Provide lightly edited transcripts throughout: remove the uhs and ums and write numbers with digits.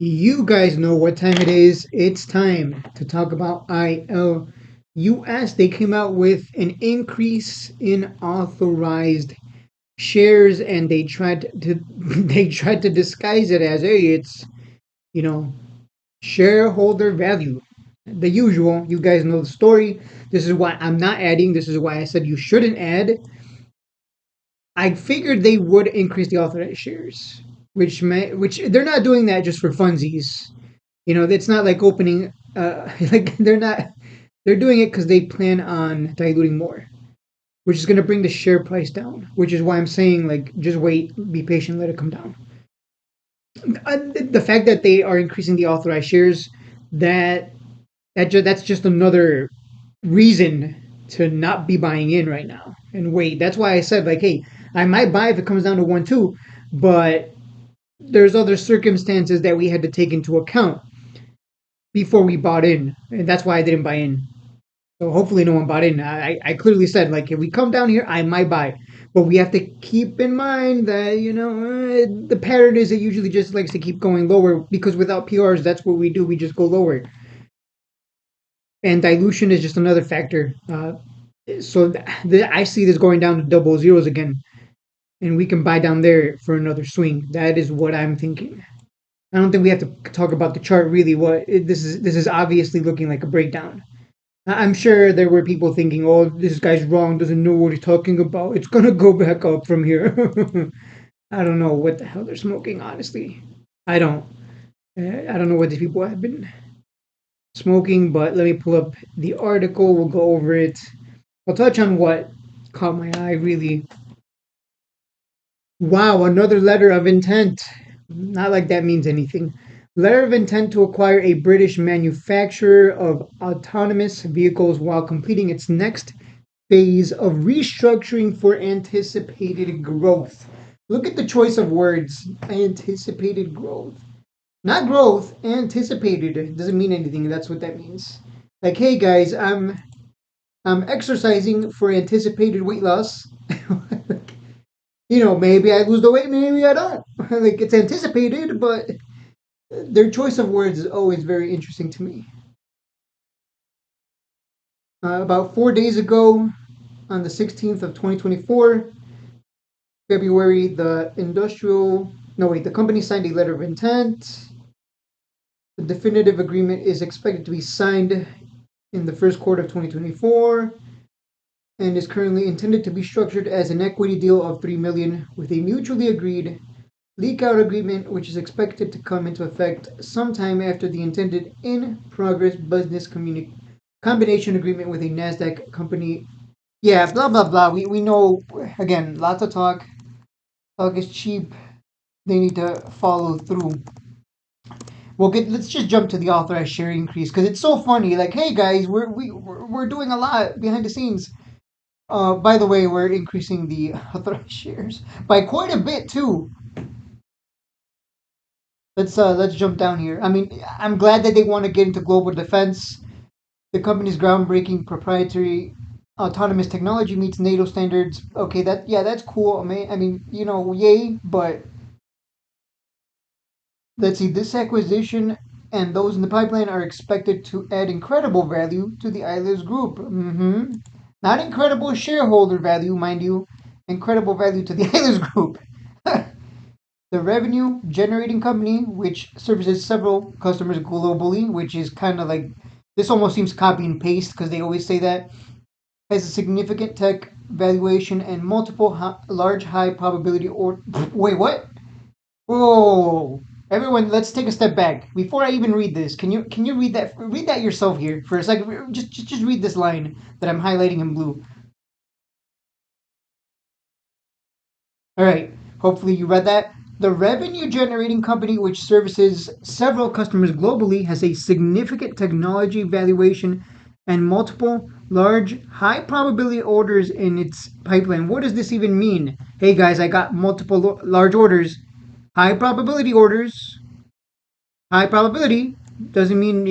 You guys know what time it is. It's time to talk about ILUS. They came out with an increase in authorized shares, and they tried to they tried to disguise it as, hey, it's you know shareholder value. The usual. You guys know the story. This is why I'm not adding. This is why I said you shouldn't add. I figured they would increase the authorized shares, which they're not doing that just for funsies. It's not like opening. Like they're doing it because they plan on diluting more, which is going to bring the share price down. Which is why I'm saying, like, just wait, be patient, let it come down. The fact that they are increasing the authorized shares, that that's just another reason to not be buying in right now and wait. That's why I said, like, hey, I might buy if it comes down to 1-2, but there's other circumstances that we had to take into account before we bought in, and that's why I didn't buy in. So hopefully no one bought in. I clearly said, like, if we come down here, I might buy, but we have to keep in mind that the pattern is it usually just likes to keep going lower because without PRs, that's what we do. We just go lower, and dilution is just another factor. I see this going down to double zeros again, and we can buy down there for another swing. That is what I'm thinking. I don't think we have to talk about the chart really. This is obviously looking like a breakdown. I'm sure there were people thinking, "Oh, this guy's wrong. Doesn't know what he's talking about. It's gonna go back up from here." I don't know what the hell they're smoking. Honestly, I don't. I don't know what these people have been smoking. But let me pull up the article. We'll go over it. I'll touch on what caught my eye. Really, wow! Another letter of intent. Not like that means anything. Letter of intent to acquire a British manufacturer of autonomous vehicles while completing its next phase of restructuring for anticipated growth. Look at the choice of words. Anticipated growth. Not growth, anticipated. It doesn't mean anything. That's what that means. Like, hey guys, I'm exercising for anticipated weight loss. Maybe I lose the weight, maybe I don't. Like, it's anticipated, but their choice of words is always very interesting to me. About 4 days ago, on the 16th of 2024, February, the company signed a letter of intent. The definitive agreement is expected to be signed in the first quarter of 2024 and is currently intended to be structured as an equity deal of $3 million with a mutually agreed leak-out agreement, which is expected to come into effect sometime after the intended in-progress business combination agreement with a NASDAQ company. Yeah, blah, blah, blah. We know, again, lots of talk. Talk is cheap. They need to follow through. Let's just jump to the authorized share increase because it's so funny. Like, hey guys, we're doing a lot behind the scenes. By the way, we're increasing the authorized shares by quite a bit too. Let's jump down here. I mean, I'm glad that they want to get into global defense. The company's groundbreaking proprietary autonomous technology meets NATO standards. Okay, that's cool. Yay, but let's see. This acquisition and those in the pipeline are expected to add incredible value to the Ilus group. Not incredible shareholder value, mind you. Incredible value to the Ilus group. The revenue generating company, which services several customers globally, which is kind of like this almost seems copy and paste because they always say that, has a significant tech valuation and multiple large high probability or wait, what? Whoa. Everyone, let's take a step back. Before I even read this, can you read that yourself here for a second? Just read this line that I'm highlighting in blue. All right. Hopefully you read that. The revenue generating company, which services several customers globally, has a significant technology valuation and multiple large, high probability orders in its pipeline. What does this even mean? Hey guys, I got multiple large orders. High probability orders. High probability doesn't mean,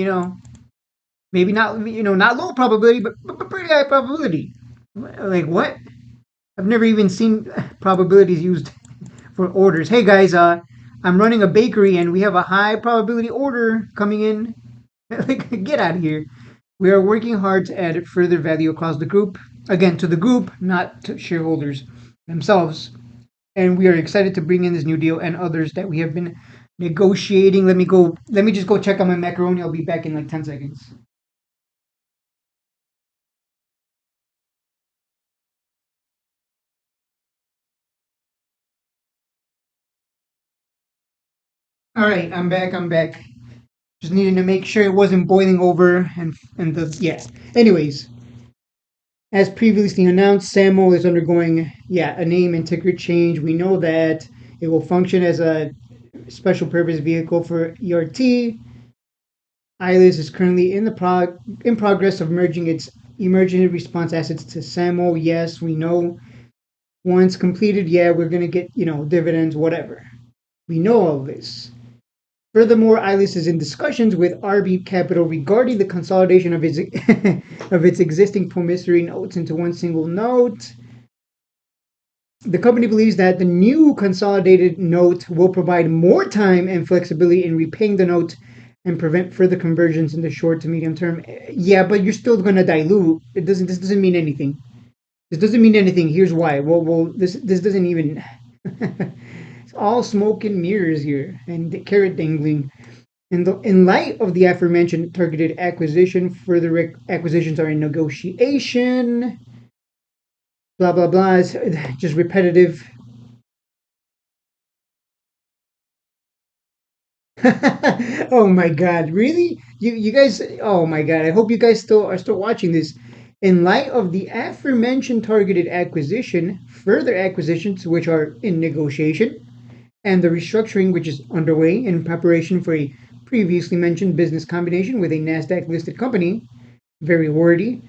maybe not, not low probability, but pretty high probability. Like what? I've never even seen probabilities used for orders. Hey guys, I'm running a bakery and we have a high probability order coming in. Like, get out of here. We are working hard to add further value across the group. Again, to the group, not to shareholders themselves. And we are excited to bring in this new deal and others that we have been negotiating. Let me just go check on my macaroni. I'll be back in like 10 seconds. All right, I'm back. I'm back. Just needed to make sure it wasn't boiling over and the yeah. Anyways, as previously announced, Samo is undergoing a name and ticker change. We know that it will function as a special purpose vehicle for ERT. Ilus is currently in progress of merging its emergency response assets to Samo. Yes, we know. Once completed, we're gonna get dividends, whatever. We know all this. Furthermore, Ilus is in discussions with RB Capital regarding the consolidation of its of its existing promissory notes into one single note. The company believes that the new consolidated note will provide more time and flexibility in repaying the note and prevent further conversions in the short to medium term. Yeah, but you're still going to dilute. It doesn't. This doesn't mean anything. This doesn't mean anything. Here's why. This doesn't even. It's all smoke and mirrors here and carrot dangling. In light of the aforementioned targeted acquisition, further acquisitions are in negotiation. Blah blah blah. It's just repetitive. Oh my god, really? You guys, oh my god. I hope you guys still watching this. In light of the aforementioned targeted acquisition, further acquisitions which are in negotiation, and the restructuring which is underway in preparation for a previously mentioned business combination with a Nasdaq listed company, very wordy,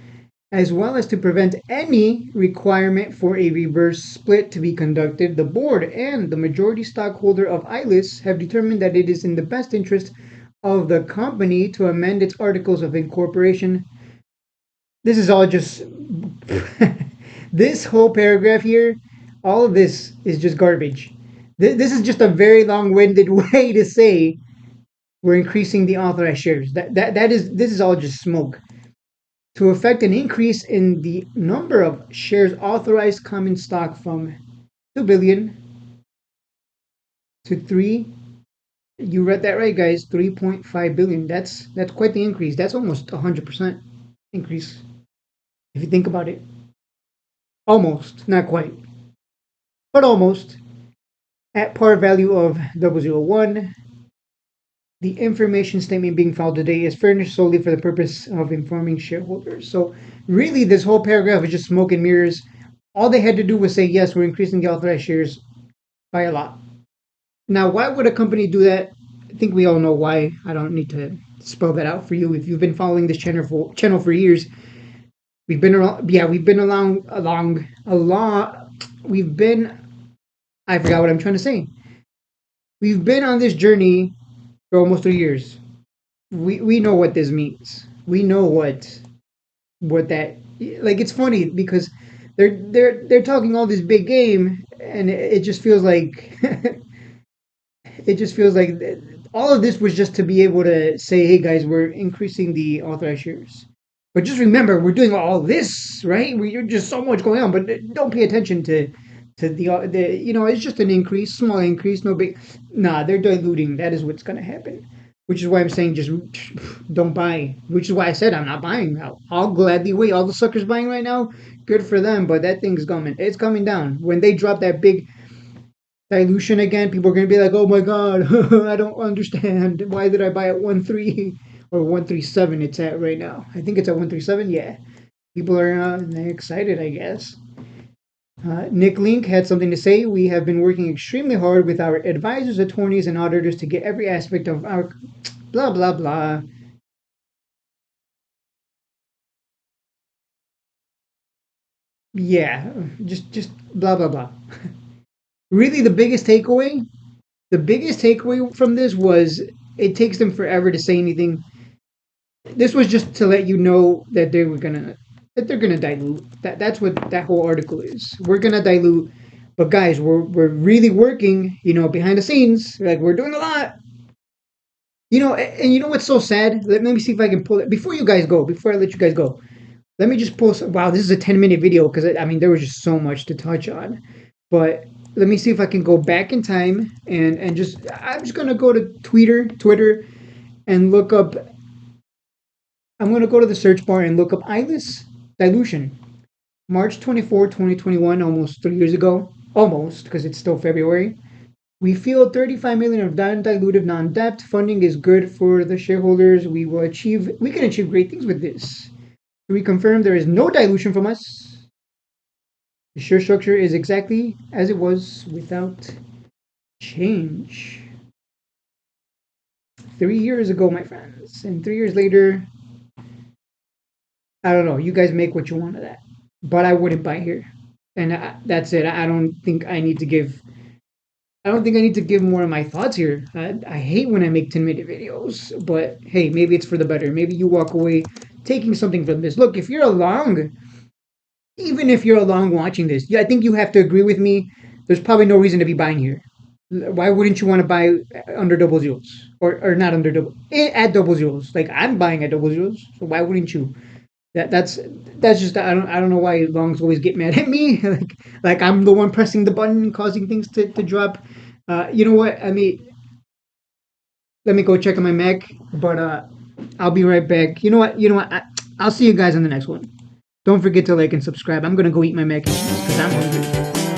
as well as to prevent any requirement for a reverse split to be conducted, the board and the majority stockholder of Ilus have determined that it is in the best interest of the company to amend its articles of incorporation. This is all just this whole paragraph here, all of this is just garbage. This is just a very long-winded way to say we're increasing the authorized shares. This is all just smoke. To effect an increase in the number of shares authorized common stock from 2 billion to 3. You read that right, guys. 3.5 billion. That's quite the increase. That's almost 100% increase if you think about it. Almost, not quite, but almost. At par value of 001, the information statement being filed today is furnished solely for the purpose of informing shareholders. So, really, this whole paragraph is just smoke and mirrors. All they had to do was say, yes, we're increasing the authorized shares by a lot. Now, why would a company do that? I think we all know why. I don't need to spell that out for you. If you've been following this channel for years, we've been around. Yeah, we've been along. We've been. I forgot what I'm trying to say. We've been on this journey for almost 3 years. We know what this means. We know what that like. It's funny because they're talking all this big game, and it just feels like it just feels like all of this was just to be able to say, hey guys, we're increasing the authorized shares. But just remember, we're doing all this, right? We're just so much going on, but don't pay attention to the it's just an increase, small increase, no big. Nah, they're diluting. That is what's going to happen. Which is why I'm saying just don't buy. Which is why I said I'm not buying. I'll gladly wait. All the suckers buying right now, good for them. But that thing's coming. It's coming down. When they drop that big dilution again, people are going to be like, oh my god, I don't understand. Why did I buy at 1.3 or 1.37 it's at right now? I think it's at 1.37. Yeah. People are excited, I guess. Nick Link had something to say. We have been working extremely hard with our advisors, attorneys, and auditors to get every aspect of our blah, blah, blah. Yeah, just blah, blah, blah. Really, the biggest takeaway from this was it takes them forever to say anything. This was just to let you know that they're gonna dilute. That's what that whole article is. We're gonna dilute. But guys, we're really working, behind the scenes. Like we're doing a lot. And you know what's so sad? Let me see if I can pull it before you guys go. Before I let you guys go, let me just post. Wow, this is a 10-minute video because I mean there was just so much to touch on. But let me see if I can go back in time and just I'm just gonna go to Twitter, and look up. I'm gonna go to the search bar and look up Ilus dilution. March 24, 2021, almost 3 years ago. Almost, because it's still February. We feel 35 million of non-dilutive, non-debt funding is good for the shareholders. We can achieve great things with this. We confirm there is no dilution from us. The share structure is exactly as it was without change. 3 years ago, my friends. And 3 years later, I don't know. You guys make what you want of that. But I wouldn't buy here. And that's it. I don't think I need to give more of my thoughts here. I hate when I make 10-minute videos, but hey, maybe it's for the better. Maybe you walk away taking something from this. Look, even if you're along watching this, yeah, I think you have to agree with me. There's probably no reason to be buying here. Why wouldn't you want to buy under double zeros or not under double at double zeros? Like I'm buying at double zeros, so why wouldn't you? That's just I don't know why longs always get mad at me like I'm the one pressing the button causing things to drop. You know what? I mean, let me go check on my Mac, but I'll be right back. You know what? I'll see you guys on the next one. Don't forget to like and subscribe. I'm gonna go eat my mac and cheese because I'm hungry.